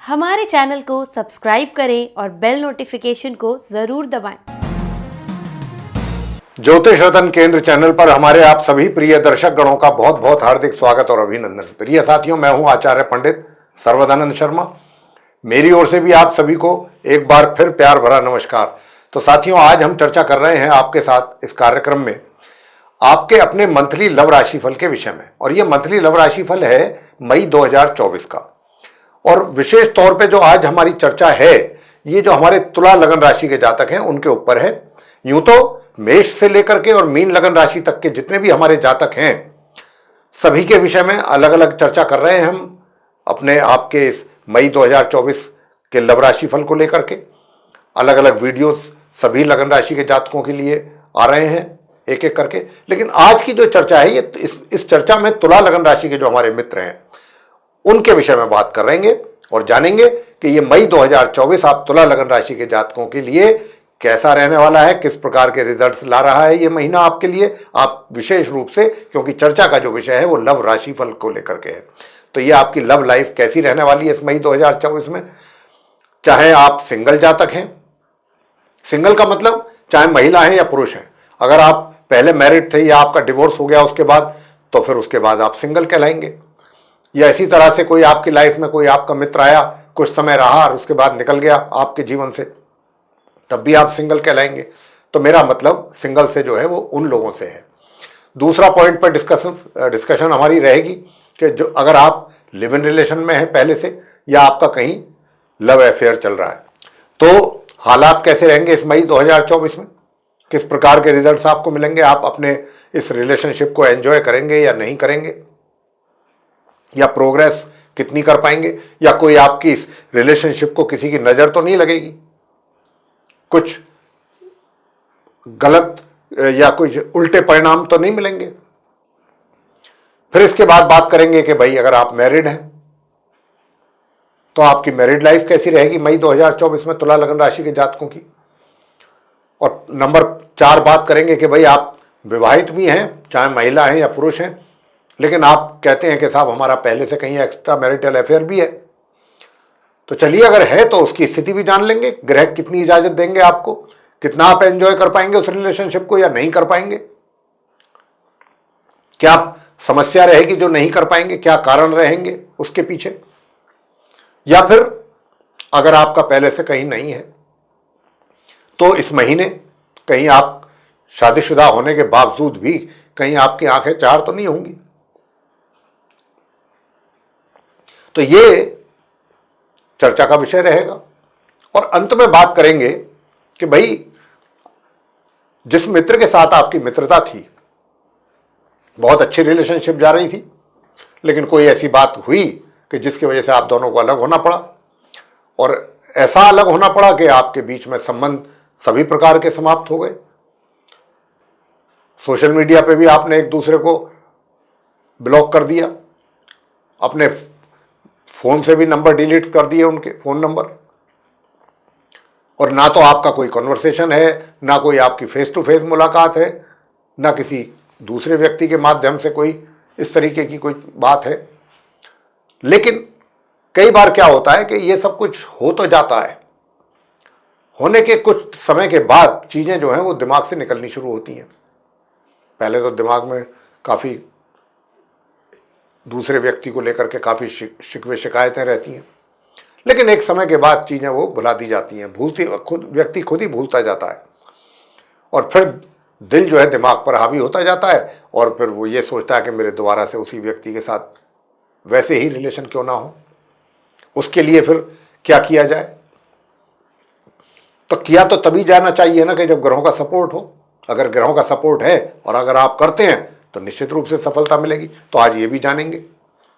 हमारे चैनल को सब्सक्राइब करें और बेल नोटिफिकेशन को जरूर दबाएं। ज्योतिष रतन केंद्र चैनल पर हमारे आप सभी प्रिय दर्शक गणों का बहुत बहुत हार्दिक स्वागत और अभिनंदन। प्रिय साथियों, मैं हूं आचार्य पंडित सर्वदानंद शर्मा। मेरी ओर से भी आप सभी को एक बार फिर प्यार भरा नमस्कार। तो साथियों, आज हम चर्चा कर रहे हैं आपके साथ इस कार्यक्रम में आपके अपने मंथली लव राशिफल के विषय में। और यह मंथली लव राशिफल है मई 2024 का। और विशेष तौर पे जो आज हमारी चर्चा है, ये जो हमारे तुला लगन राशि के जातक हैं उनके ऊपर है। यूं तो मेष से लेकर के और मीन लगन राशि तक के जितने भी हमारे जातक हैं, सभी के विषय में अलग अलग चर्चा कर रहे हैं हम अपने आपके इस मई 2024 के लव राशिफल को लेकर के। अलग अलग वीडियोस सभी लगन राशि के जातकों के लिए आ रहे हैं एक एक करके। लेकिन आज की जो चर्चा है, ये इस चर्चा में तुला लगन राशि के जो हमारे मित्र हैं उनके विषय में बात कर रहेंगे और जानेंगे कि ये मई 2024 आप तुला लगन राशि के जातकों के लिए कैसा रहने वाला है, किस प्रकार के रिजल्ट्स ला रहा है ये महीना आपके लिए। आप विशेष रूप से, क्योंकि चर्चा का जो विषय है वो लव राशिफल को लेकर के है, तो ये आपकी लव लाइफ कैसी रहने वाली है इस मई 2024 में। चाहे आप सिंगल जातक हैं, सिंगल का मतलब चाहे महिला हैं या पुरुष हैं। अगर आप पहले मैरिड थे या आपका डिवोर्स हो गया उसके बाद, तो फिर उसके बाद आप सिंगल कहलाएंगे। या इसी तरह से कोई आपकी लाइफ में कोई आपका मित्र आया, कुछ समय रहा और उसके बाद निकल गया आपके जीवन से, तब भी आप सिंगल कहलाएंगे। तो मेरा मतलब सिंगल से जो है वो उन लोगों से है। दूसरा पॉइंट पर डिस्कशन हमारी रहेगी कि जो अगर आप लिव इन रिलेशन में हैं पहले से, या आपका कहीं लव अफेयर चल रहा है, तो हालात कैसे रहेंगे इस मई 2024 में, किस प्रकार के रिजल्ट्स आपको मिलेंगे, आप अपने इस रिलेशनशिप को एंजॉय करेंगे या नहीं करेंगे, या प्रोग्रेस कितनी कर पाएंगे, या कोई आपकी इस रिलेशनशिप को किसी की नजर तो नहीं लगेगी, कुछ गलत या कुछ उल्टे परिणाम तो नहीं मिलेंगे। फिर इसके बाद बात करेंगे कि भाई अगर आप मैरिड हैं तो आपकी मैरिड लाइफ कैसी रहेगी मई 2024 में तुला लगन राशि के जातकों की। और नंबर 4 बात करेंगे कि भाई आप विवाहित भी हैं, चाहे महिला हैं या पुरुष हैं, लेकिन आप कहते हैं कि साहब हमारा पहले से कहीं एक्स्ट्रा मैरिटल अफेयर भी है। तो चलिए, अगर है तो उसकी स्थिति भी जान लेंगे, ग्रह कितनी इजाजत देंगे आपको, कितना आप एंजॉय कर पाएंगे उस रिलेशनशिप को या नहीं कर पाएंगे, क्या समस्या रहेगी जो नहीं कर पाएंगे, क्या कारण रहेंगे उसके पीछे। या फिर अगर आपका पहले से कहीं नहीं है तो इस महीने कहीं आप शादीशुदा होने के बावजूद भी कहीं आपकी आंखें चार तो नहीं होंगी। तो ये चर्चा का विषय रहेगा। और अंत में बात करेंगे कि भाई जिस मित्र के साथ आपकी मित्रता थी, बहुत अच्छी रिलेशनशिप जा रही थी, लेकिन कोई ऐसी बात हुई कि जिसकी वजह से आप दोनों को अलग होना पड़ा, और ऐसा अलग होना पड़ा कि आपके बीच में संबंध सभी प्रकार के समाप्त हो गए। सोशल मीडिया पे भी आपने एक दूसरे को ब्लॉक कर दिया, अपने फोन से भी नंबर डिलीट कर दिए, उनके फोन नंबर, और ना तो आपका कोई कन्वर्सेशन है, ना कोई आपकी फेस टू फेस मुलाकात है, ना किसी दूसरे व्यक्ति के माध्यम से कोई इस तरीके की कोई बात है। लेकिन कई बार क्या होता है कि ये सब कुछ हो तो जाता है, होने के कुछ समय के बाद चीजें जो हैं वो दिमाग से निकलनी शुरू होती हैं। पहले तो दिमाग में काफी दूसरे व्यक्ति को लेकर के काफी शिकवे शिकायतें रहती हैं, लेकिन एक समय के बाद चीजें वो भुला दी जाती हैं, व्यक्ति खुद ही भूलता जाता है, और फिर दिल जो है दिमाग पर हावी होता जाता है, और फिर वो ये सोचता है कि मेरे दोबारा से उसी व्यक्ति के साथ वैसे ही रिलेशन क्यों ना हो। उसके लिए फिर क्या किया जाए, तो किया तो तभी जाना चाहिए ना कि जब ग्रहों का सपोर्ट हो। अगर ग्रहों का सपोर्ट है और अगर आप करते हैं तो निश्चित रूप से सफलता मिलेगी। तो आज ये भी जानेंगे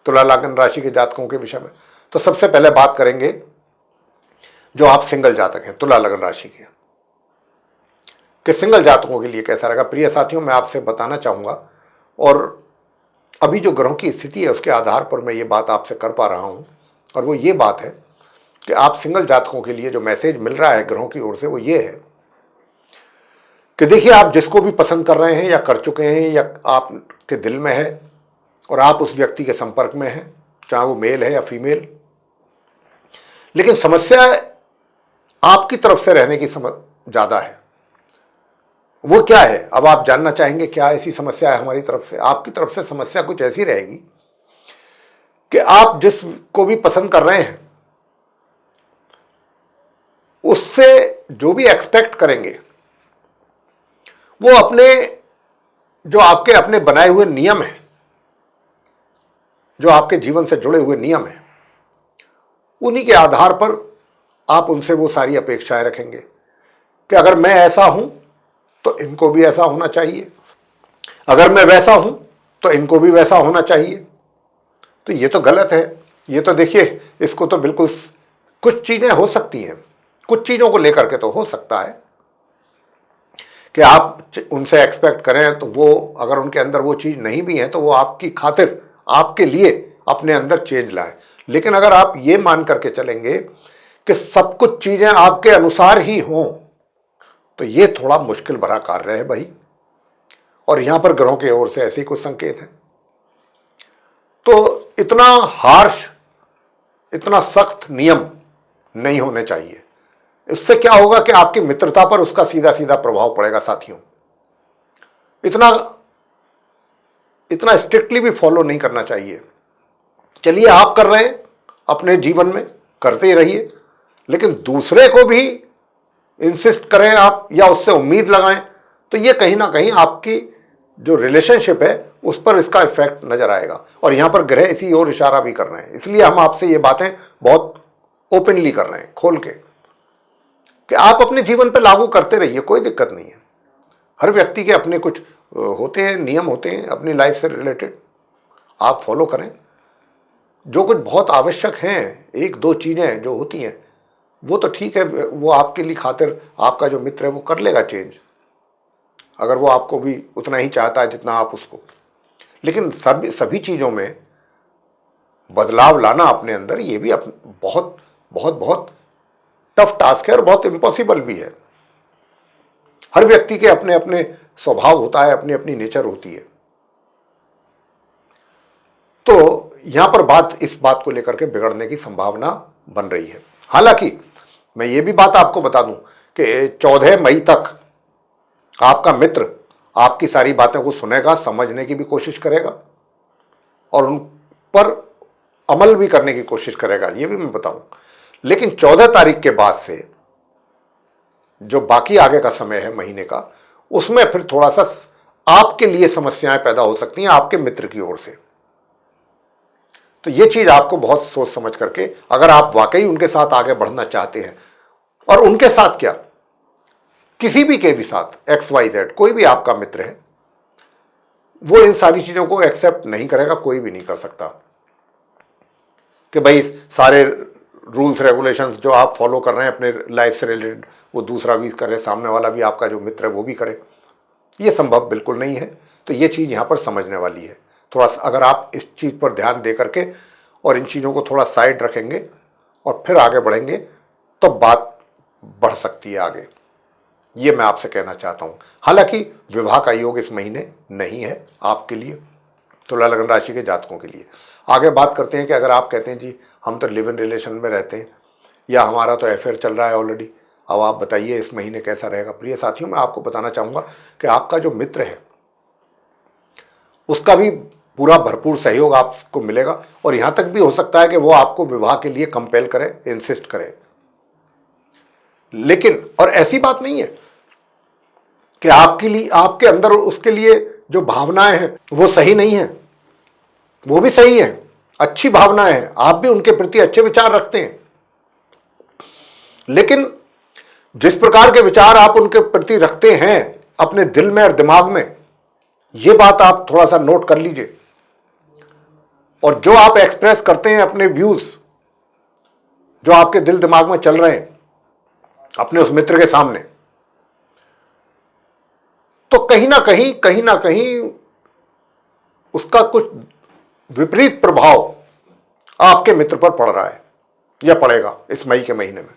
तुला लगन राशि के जातकों के विषय में। तो सबसे पहले बात करेंगे जो आप सिंगल जातक हैं तुला लगन राशि के, कि सिंगल जातकों के लिए कैसा रहेगा। प्रिय साथियों, मैं आपसे बताना चाहूंगा, और अभी जो ग्रहों की स्थिति है उसके आधार पर मैं ये बात आपसे कर पा रहा हूं, और वो ये बात है कि आप सिंगल जातकों के लिए जो मैसेज मिल रहा है ग्रहों की ओर से वो ये है कि देखिए, आप जिसको भी पसंद कर रहे हैं या कर चुके हैं या आपके दिल में है और आप उस व्यक्ति के संपर्क में हैं, चाहे वो मेल है या फीमेल, लेकिन समस्या आपकी तरफ से रहने की ज्यादा है। वो क्या है, अब आप जानना चाहेंगे क्या ऐसी समस्या है हमारी तरफ से। आपकी तरफ से समस्या कुछ ऐसी रहेगी कि आप जिसको भी पसंद कर रहे हैं उससे जो भी एक्सपेक्ट करेंगे वो अपने, जो आपके अपने बनाए हुए नियम हैं, जो आपके जीवन से जुड़े हुए नियम हैं, उन्हीं के आधार पर आप उनसे वो सारी अपेक्षाएं रखेंगे कि अगर मैं ऐसा हूं तो इनको भी ऐसा होना चाहिए, अगर मैं वैसा हूं तो इनको भी वैसा होना चाहिए। तो ये तो गलत है। ये तो देखिए, इसको तो बिल्कुल, कुछ चीजें हो सकती हैं, कुछ चीजों को लेकर के तो हो सकता है कि आप उनसे एक्सपेक्ट करें तो वो, अगर उनके अंदर वो चीज नहीं भी है तो वो आपकी खातिर, आपके लिए अपने अंदर चेंज लाए। लेकिन अगर आप ये मान करके चलेंगे कि सब कुछ चीजें आपके अनुसार ही हों तो ये थोड़ा मुश्किल भरा कार्य है भाई। और यहां पर ग्रहों की ओर से ऐसे ही कुछ संकेत हैं। तो इतना हार्श, इतना सख्त नियम नहीं होने चाहिए। इससे क्या होगा कि आपकी मित्रता पर उसका सीधा सीधा प्रभाव पड़ेगा साथियों। इतना स्ट्रिक्टली भी फॉलो नहीं करना चाहिए। चलिए, आप कर रहे हैं अपने जीवन में, करते ही रहिए, लेकिन दूसरे को भी इंसिस्ट करें आप या उससे उम्मीद लगाएं तो ये कहीं ना कहीं आपकी जो रिलेशनशिप है उस पर इसका इफेक्ट नजर आएगा। और यहां पर ग्रह इसी ओर इशारा भी कर रहे हैं। इसलिए हम आपसे ये बातें बहुत ओपनली कर रहे हैं, खोल के, कि आप अपने जीवन पर लागू करते रहिए, कोई दिक्कत नहीं है। हर व्यक्ति के अपने कुछ होते हैं, नियम होते हैं अपनी लाइफ से रिलेटेड, आप फॉलो करें। जो कुछ बहुत आवश्यक हैं, एक दो चीजें जो होती हैं वो तो ठीक है, वो आपके लिए खातिर आपका जो मित्र है वो कर लेगा चेंज, अगर वो आपको भी उतना ही चाहता है जितना आप उसको। लेकिन सभी चीजों में बदलाव लाना अपने अंदर, ये भी बहुत बहुत बहुत टफ टास्क है और बहुत इम्पॉसिबल भी है। हर व्यक्ति के अपने अपने स्वभाव होता है, अपनी अपनी नेचर होती है। तो यहां पर इस बात को लेकर के बिगड़ने की संभावना बन रही है। हालांकि मैं ये भी बात आपको बता दूं कि 14 मई तक आपका मित्र आपकी सारी बातों को सुनेगा, समझने की भी कोशिश करेगा और उन पर अमल भी करने की कोशिश करेगा, ये भी मैं बताऊं। लेकिन 14 तारीख के बाद से जो बाकी आगे का समय है महीने का, उसमें फिर थोड़ा सा आपके लिए समस्याएं पैदा हो सकती हैं आपके मित्र की ओर से। तो ये चीज आपको बहुत सोच समझ करके, अगर आप वाकई उनके साथ आगे बढ़ना चाहते हैं, और उनके साथ क्या, किसी भी के भी साथ, XYZ कोई भी आपका मित्र है, वो इन सारी चीजों को एक्सेप्ट नहीं करेगा, कोई भी नहीं कर सकता कि भाई सारे रूल्स रेगुलेशंस जो आप फॉलो कर रहे हैं अपने लाइफ से रिलेटेड वो दूसरा भी करे, सामने वाला भी आपका जो मित्र है वो भी करे। ये संभव बिल्कुल नहीं है। तो ये चीज यहां पर समझने वाली है। थोड़ा सा अगर आप इस चीज पर ध्यान दे करके और इन चीजों को थोड़ा साइड रखेंगे और फिर आगे बढ़ेंगे तो बात बढ़ सकती है आगे, ये मैं आपसे कहना चाहता हूं। हालांकि विवाह का योग इस महीने नहीं है आपके लिए, तुला लग्न राशि के जातकों के लिए। आगे बात करते हैं कि अगर आप कहते हैं जी हम तो लिव इन रिलेशन में रहते हैं या हमारा तो अफेयर चल रहा है ऑलरेडी, अब आप बताइए इस महीने कैसा रहेगा। प्रिय साथियों, मैं आपको बताना चाहूंगा कि आपका जो मित्र है उसका भी पूरा भरपूर सहयोग आपको मिलेगा और यहां तक भी हो सकता है कि वो आपको विवाह के लिए कंपेल करे, इंसिस्ट करे। लेकिन और ऐसी बात नहीं है कि आपके लिए, आपके अंदर उसके लिए जो भावनाएं हैं वो सही नहीं है, वो भी सही है, अच्छी भावनाएं हैं, आप भी उनके प्रति अच्छे विचार रखते हैं। लेकिन जिस प्रकार के विचार आप उनके प्रति रखते हैं अपने दिल में और दिमाग में, ये बात आप थोड़ा सा नोट कर लीजिए। और जो आप एक्सप्रेस करते हैं अपने व्यूज, जो आपके दिल दिमाग में चल रहे हैं अपने उस मित्र के सामने, तो कहीं ना कहीं उसका कुछ विपरीत प्रभाव आपके मित्र पर पड़ रहा है या पड़ेगा इस मई के महीने में।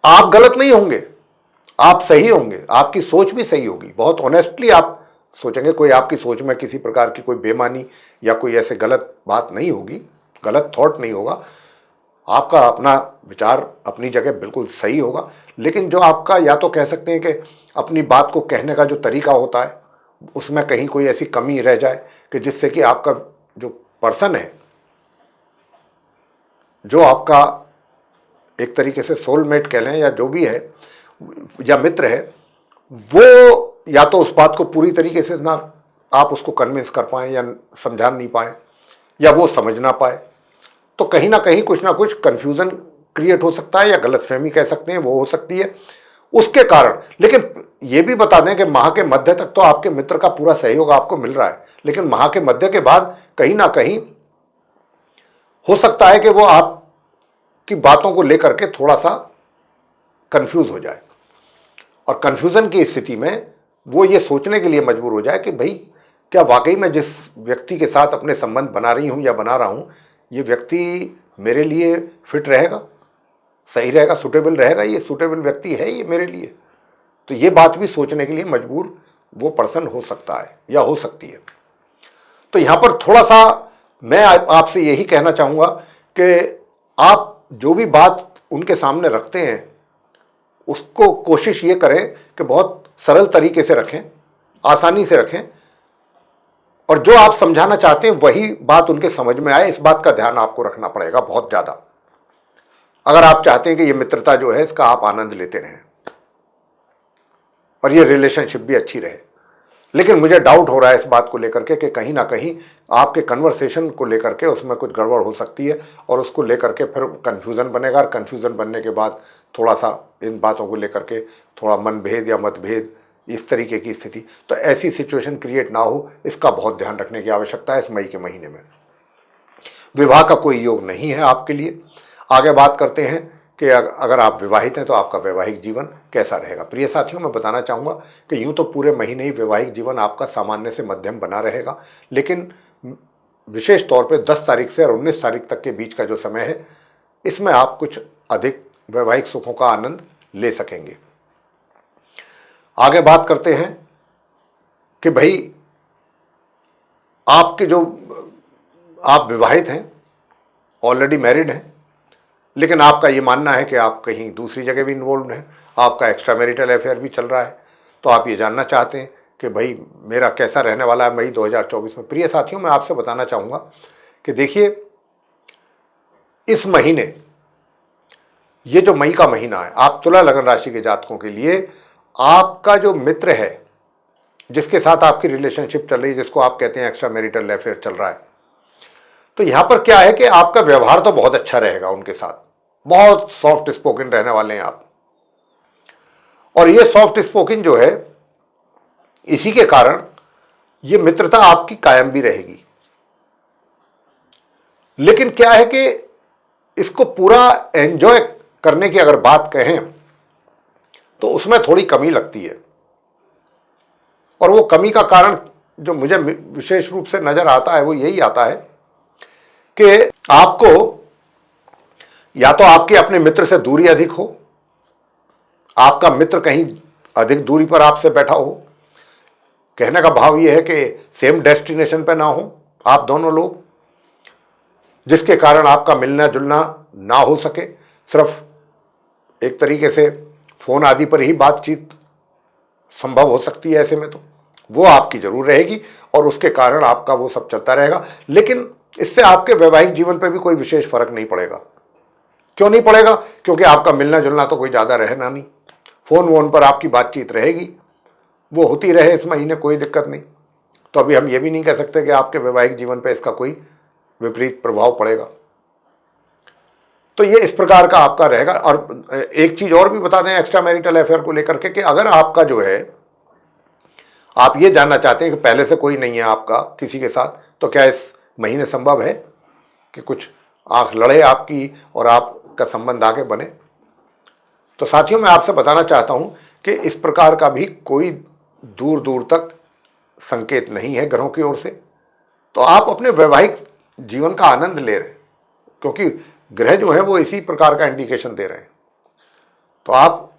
आप गलत नहीं होंगे, आप सही होंगे, आपकी सोच भी सही होगी, बहुत ऑनेस्टली आप सोचेंगे, कोई आपकी सोच में किसी प्रकार की कोई बेमानी या कोई ऐसे गलत बात नहीं होगी, गलत थॉट नहीं होगा। आपका अपना विचार अपनी जगह बिल्कुल सही होगा, लेकिन जो आपका या तो कह सकते हैं कि अपनी बात को कहने का जो तरीका होता है उसमें कहीं कोई ऐसी कमी रह जाए कि जिससे कि आपका जो पर्सन है, जो आपका एक तरीके से सोलमेट कह लें या जो भी है या मित्र है, वो या तो उस बात को पूरी तरीके से ना आप उसको कन्विंस कर पाएँ या समझा नहीं पाए या वो समझ ना पाए, तो कहीं ना कुछ कन्फ्यूज़न क्रिएट हो सकता है या गलतफहमी कह सकते हैं वो हो सकती है उसके कारण। लेकिन ये भी बता दें कि माह के मध्य तक तो आपके मित्र का पूरा सहयोग आपको मिल रहा है, लेकिन माह के मध्य के बाद कहीं ना कहीं हो सकता है कि वो आपकी बातों को लेकर के थोड़ा सा कंफ्यूज हो जाए, और कंफ्यूजन की स्थिति में वो ये सोचने के लिए मजबूर हो जाए कि भाई क्या वाकई में जिस व्यक्ति के साथ अपने संबंध बना रही हूँ या बना रहा हूँ ये व्यक्ति मेरे लिए फिट रहेगा, सही रहेगा, सुटेबल रहेगा, ये सुटेबल व्यक्ति है ये मेरे लिए। तो ये बात भी सोचने के लिए मजबूर वो पर्सन हो सकता है या हो सकती है। तो यहाँ पर थोड़ा सा मैं आपसे यही कहना चाहूँगा कि आप जो भी बात उनके सामने रखते हैं उसको कोशिश ये करें कि बहुत सरल तरीके से रखें, आसानी से रखें, और जो आप समझाना चाहते हैं वही बात उनके समझ में आए, इस बात का ध्यान आपको रखना पड़ेगा बहुत ज़्यादा, अगर आप चाहते हैं कि ये मित्रता जो है इसका आप आनंद लेते रहें और ये रिलेशनशिप भी अच्छी रहे। लेकिन मुझे डाउट हो रहा है इस बात को लेकर के कि कहीं ना कहीं आपके कन्वर्सेशन को लेकर के उसमें कुछ गड़बड़ हो सकती है और उसको लेकर के फिर कन्फ्यूज़न बनेगा, और कन्फ्यूज़न बनने के बाद थोड़ा सा इन बातों को लेकर के थोड़ा मनभेद या मतभेद इस तरीके की स्थिति, तो ऐसी सिचुएशन क्रिएट ना हो इसका बहुत ध्यान रखने की आवश्यकता है इस मई के महीने में। विवाह का कोई योग नहीं है आपके लिए। आगे बात करते हैं कि अगर आप विवाहित हैं तो आपका वैवाहिक जीवन कैसा रहेगा। प्रिय साथियों, मैं बताना चाहूँगा कि यूँ तो पूरे महीने ही वैवाहिक जीवन आपका सामान्य से मध्यम बना रहेगा, लेकिन विशेष तौर पे 10 तारीख से और 19 तारीख तक के बीच का जो समय है इसमें आप कुछ अधिक वैवाहिक सुखों का आनंद ले सकेंगे। आगे बात करते हैं कि भाई आपके जो आप विवाहित हैं, ऑलरेडी मैरिड हैं, लेकिन आपका ये मानना है कि आप कहीं दूसरी जगह भी इन्वॉल्व हैं, आपका एक्स्ट्रा मैरिटल अफेयर भी चल रहा है, तो आप ये जानना चाहते हैं कि भाई मेरा कैसा रहने वाला है मई 2024 में। प्रिय साथियों, मैं आपसे बताना चाहूँगा कि देखिए इस महीने, ये जो मई का महीना है, आप तुला लगन राशि के जातकों के लिए आपका जो मित्र है जिसके साथ आपकी रिलेशनशिप चल रही है, जिसको आप कहते हैं एक्स्ट्रा मैरिटल अफेयर चल रहा है, तो यहां पर क्या है कि आपका व्यवहार तो बहुत अच्छा रहेगा उनके साथ, बहुत सॉफ्ट स्पोकन रहने वाले हैं आप, और ये सॉफ्ट स्पोकन जो है इसी के कारण ये मित्रता आपकी कायम भी रहेगी। लेकिन क्या है कि इसको पूरा एंजॉय करने की अगर बात कहें तो उसमें थोड़ी कमी लगती है, और वो कमी का कारण जो मुझे विशेष रूप से नजर आता है वो यही आता है कि आपको या तो आपके अपने मित्र से दूरी अधिक हो, आपका मित्र कहीं अधिक दूरी पर आपसे बैठा हो, कहने का भाव ये है कि सेम डेस्टिनेशन पे ना हो आप दोनों लोग, जिसके कारण आपका मिलना जुलना ना हो सके, सिर्फ एक तरीके से फोन आदि पर ही बातचीत संभव हो सकती है। ऐसे में तो वो आपकी जरूर रहेगी और उसके कारण आपका वो सब चलता रहेगा, लेकिन इससे आपके वैवाहिक जीवन पर भी कोई विशेष फर्क नहीं पड़ेगा। क्यों नहीं पड़ेगा? क्योंकि आपका मिलना जुलना तो कोई ज़्यादा रहना नहीं, फ़ोन वोन पर आपकी बातचीत रहेगी, वो होती रहे इस महीने, कोई दिक्कत नहीं। तो अभी हम ये भी नहीं कह सकते कि आपके वैवाहिक जीवन पर इसका कोई विपरीत प्रभाव पड़ेगा। तो ये इस प्रकार का आपका रहेगा। और एक चीज़ और भी बता दें एक्स्ट्रा मैरिटल अफेयर को लेकर के, कि अगर आपका जो है आप ये जानना चाहते हैं कि पहले से कोई नहीं है आपका किसी के साथ, तो क्या इस महीने संभव है कि कुछ आंख लड़े आपकी और आपका संबंध आगे बने? तो साथियों, मैं आपसे बताना चाहता हूं कि इस प्रकार का भी कोई दूर दूर तक संकेत नहीं है ग्रहों की ओर से। तो आप अपने वैवाहिक जीवन का आनंद ले रहे हैं, क्योंकि ग्रह जो है वो इसी प्रकार का इंडिकेशन दे रहे हैं। तो आप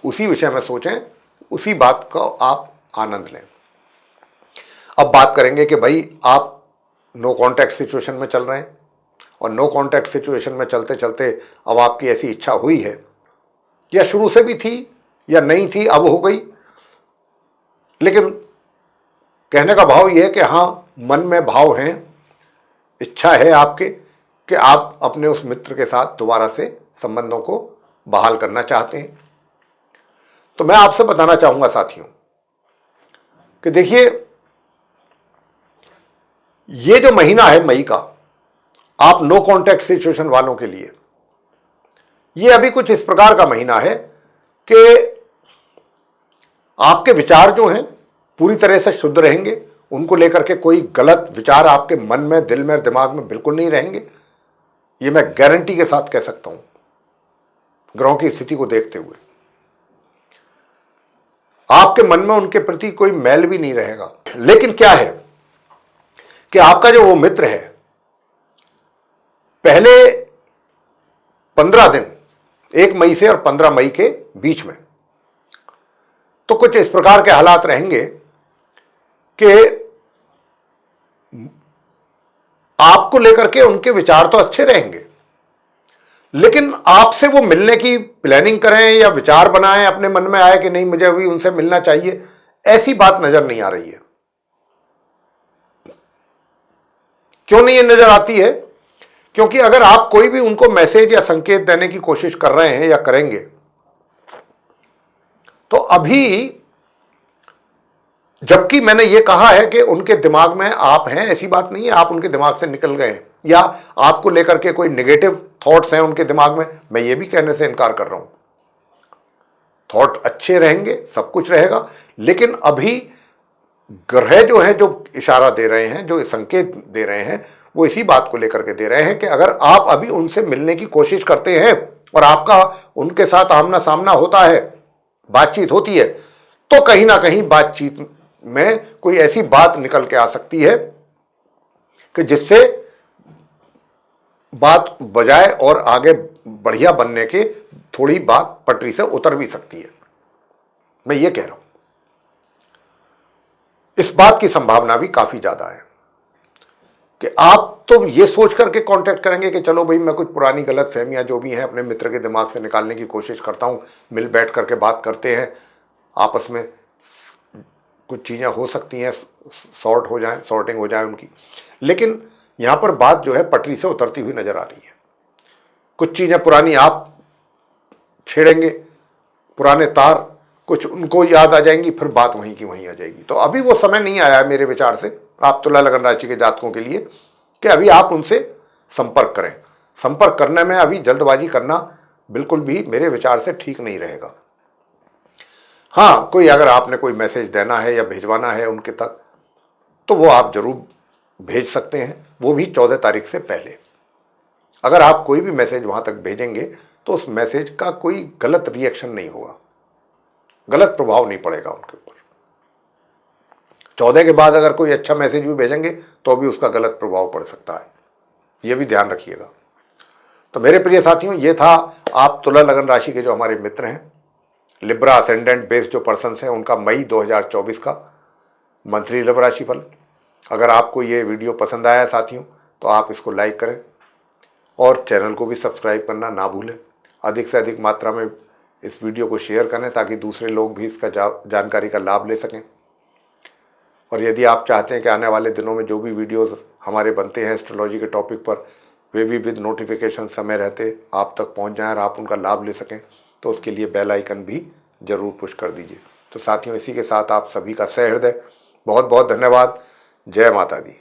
उसी विषय में सोचें, उसी बात का आप आनंद लें। अब बात करेंगे कि भाई आप नो कॉन्टैक्ट सिचुएशन में चल रहे हैं और नो कांटेक्ट सिचुएशन में चलते चलते अब आपकी ऐसी इच्छा हुई है, या शुरू से भी थी या नहीं थी, अब हो गई, लेकिन कहने का भाव यह है कि हाँ, मन में भाव हैं, इच्छा है आपके कि आप अपने उस मित्र के साथ दोबारा से संबंधों को बहाल करना चाहते हैं। तो मैं आपसे बताना चाहूंगा साथियों कि देखिए, ये जो महीना है मई का, आप नो कांटेक्ट सिचुएशन वालों के लिए ये अभी कुछ इस प्रकार का महीना है कि आपके विचार जो हैं पूरी तरह से शुद्ध रहेंगे, उनको लेकर के कोई गलत विचार आपके मन में, दिल में, दिमाग में बिल्कुल नहीं रहेंगे। ये मैं गारंटी के साथ कह सकता हूं ग्रहों की स्थिति को देखते हुए। आपके मन में उनके प्रति कोई मैल भी नहीं रहेगा। लेकिन क्या है कि आपका जो वो मित्र है, पहले 15 दिन, 1 मई से और 15 मई के बीच में, तो कुछ इस प्रकार के हालात रहेंगे कि आपको लेकर के उनके विचार तो अच्छे रहेंगे, लेकिन आपसे वो मिलने की प्लानिंग करें या विचार बनाएं, अपने मन में आए कि नहीं मुझे अभी उनसे मिलना चाहिए, ऐसी बात नजर नहीं आ रही है। क्यों नहीं ये नजर आती है? क्योंकि अगर आप कोई भी उनको मैसेज या संकेत देने की कोशिश कर रहे हैं या करेंगे, तो अभी, जबकि मैंने ये कहा है कि उनके दिमाग में आप हैं, ऐसी बात नहीं है, आप उनके दिमाग से निकल गए हैं या आपको लेकर के कोई नेगेटिव थॉट्स हैं उनके दिमाग में, मैं ये भी कहने से इनकार कर रहा हूं। थॉट अच्छे रहेंगे, सब कुछ रहेगा, लेकिन अभी ग्रह जो हैं, जो इशारा दे रहे हैं, जो संकेत दे रहे हैं, वो इसी बात को लेकर के दे रहे हैं कि अगर आप अभी उनसे मिलने की कोशिश करते हैं और आपका उनके साथ आमना सामना होता है, बातचीत होती है, तो कहीं ना कहीं बातचीत में कोई ऐसी बात निकल के आ सकती है कि जिससे बात बजाय और आगे बढ़िया बनने के थोड़ी बात पटरी से उतर भी सकती है। मैं ये कह रहा हूं, इस बात की संभावना भी काफी ज्यादा है कि आप तो ये सोच करके कांटेक्ट करेंगे कि चलो भाई, मैं कुछ पुरानी गलत फहमियां जो भी हैं अपने मित्र के दिमाग से निकालने की कोशिश करता हूं, मिल बैठ करके बात करते हैं, आपस में कुछ चीजें हो सकती हैं, सॉर्टिंग हो जाए उनकी। लेकिन यहां पर बात जो है पटरी से उतरती हुई नजर आ रही है। कुछ चीजें पुरानी आप छेड़ेंगे, पुराने तार कुछ उनको याद आ जाएंगी, फिर बात वहीं की वहीं आ जाएगी। तो अभी वो समय नहीं आया है मेरे विचार से आप तुला लगन राशि के जातकों के लिए कि अभी आप उनसे संपर्क करें। संपर्क करने में अभी जल्दबाजी करना बिल्कुल भी मेरे विचार से ठीक नहीं रहेगा। हाँ, कोई अगर आपने कोई मैसेज देना है या भिजवाना है उनके तक, तो वो आप जरूर भेज सकते हैं, वो भी 14 तारीख से पहले। अगर आप कोई भी मैसेज वहां तक भेजेंगे तो उस मैसेज का कोई गलत रिएक्शन नहीं होगा, गलत प्रभाव नहीं पड़ेगा उनके ऊपर। 14 के बाद अगर कोई अच्छा मैसेज भी भेजेंगे तो भी उसका गलत प्रभाव पड़ सकता है, यह भी ध्यान रखिएगा। तो मेरे प्रिय साथियों, ये था आप तुला लगन राशि के जो हमारे मित्र हैं, लिब्रा असेंडेंट बेस्ड जो पर्सन हैं, उनका मई 2024 का मंथली लव राशिफल। अगर आपको ये वीडियो पसंद आया साथियों, तो आप इसको लाइक करें और चैनल को भी सब्सक्राइब करना ना भूलें। अधिक से अधिक मात्रा में इस वीडियो को शेयर करें ताकि दूसरे लोग भी इसका जानकारी का लाभ ले सकें। और यदि आप चाहते हैं कि आने वाले दिनों में जो भी वीडियोस हमारे बनते हैं एस्ट्रोलॉजी के टॉपिक पर, वे भी विद नोटिफिकेशन समय रहते आप तक पहुंच जाएं और आप उनका लाभ ले सकें, तो उसके लिए बेल आइकन भी जरूर पुश कर दीजिए। तो साथियों, इसी के साथ आप सभी का सहृदय बहुत बहुत धन्यवाद। जय माता दी।